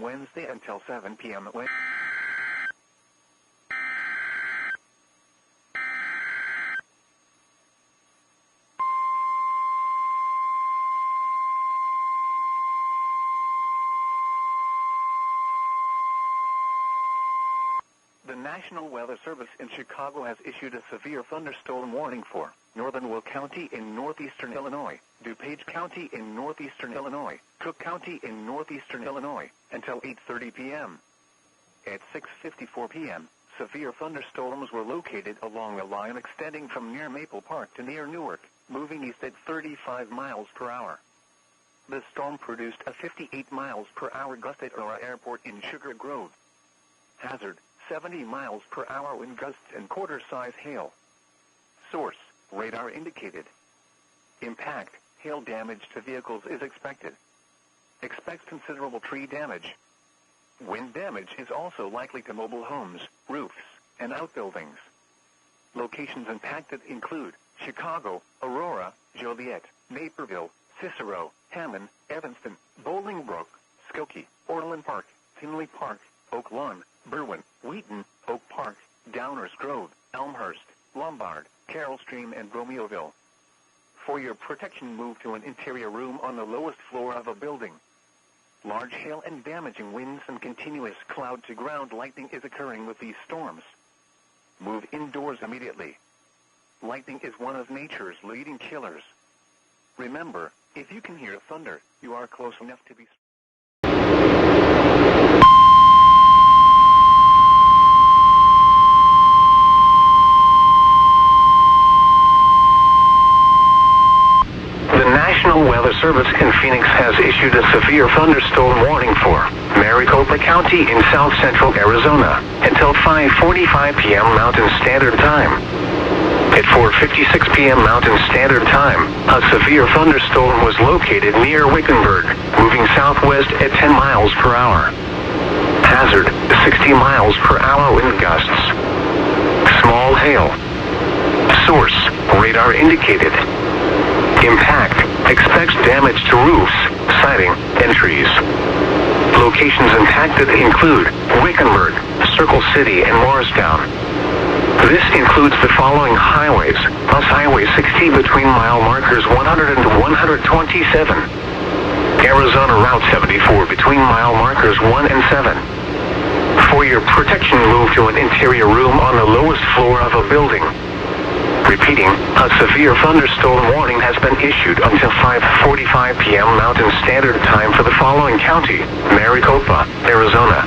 Wednesday until 7 p.m. The National Weather Service in Chicago has issued a severe thunderstorm warning for northern Will County in northeastern Illinois, DuPage County in northeastern Illinois, Cook County in northeastern Illinois, until 8:30 p.m. At 6:54 p.m., severe thunderstorms were located along a line extending from near Maple Park to near Newark, moving east at 35 miles per hour. The storm produced a 58 miles per hour gust at Aurora Airport in Sugar Grove. Hazard: 70 miles per hour wind gusts and quarter-size hail. Source: radar indicated. Impact: hail damage to vehicles is expected. Expects considerable tree damage. Wind damage is also likely to mobile homes, roofs, and outbuildings. Locations impacted include Chicago, Aurora, Joliet, Naperville, Cicero, Hammond, Evanston, Bolingbrook, Skokie, Orland Park, Tinley Park, Oak Lawn, Berwyn, Wheaton, Oak Park, Downers Grove, Elmhurst, Lombard, Carroll Stream, and Romeoville. For your protection, move to an interior room on the lowest floor of a building. Large hail and damaging winds and continuous cloud-to-ground lightning is occurring with these storms. Move indoors immediately. Lightning is one of nature's leading killers. Remember, if you can hear thunder, you are close enough to be... The National Weather Service in Phoenix has issued a severe thunderstorm warning for Maricopa County in south-central Arizona until 5:45 p.m. Mountain Standard Time. At 4:56 p.m. Mountain Standard Time, a severe thunderstorm was located near Wickenburg, moving southwest at 10 miles per hour. Hazard: 60 miles per hour wind gusts. Small hail. Source: radar indicated. Impact: expects damage to roofs, siding, and trees. Locations impacted include Wickenburg, Circle City, and Morristown. This includes the following highways: Bus Highway 60 between mile markers 100 and 127. Arizona Route 74 between mile markers 1 and 7. For your protection, move to an interior room on the lowest floor of a building. Repeating, a severe thunderstorm warning has been issued until 5:45 p.m. Mountain Standard Time for the following county: Maricopa, Arizona,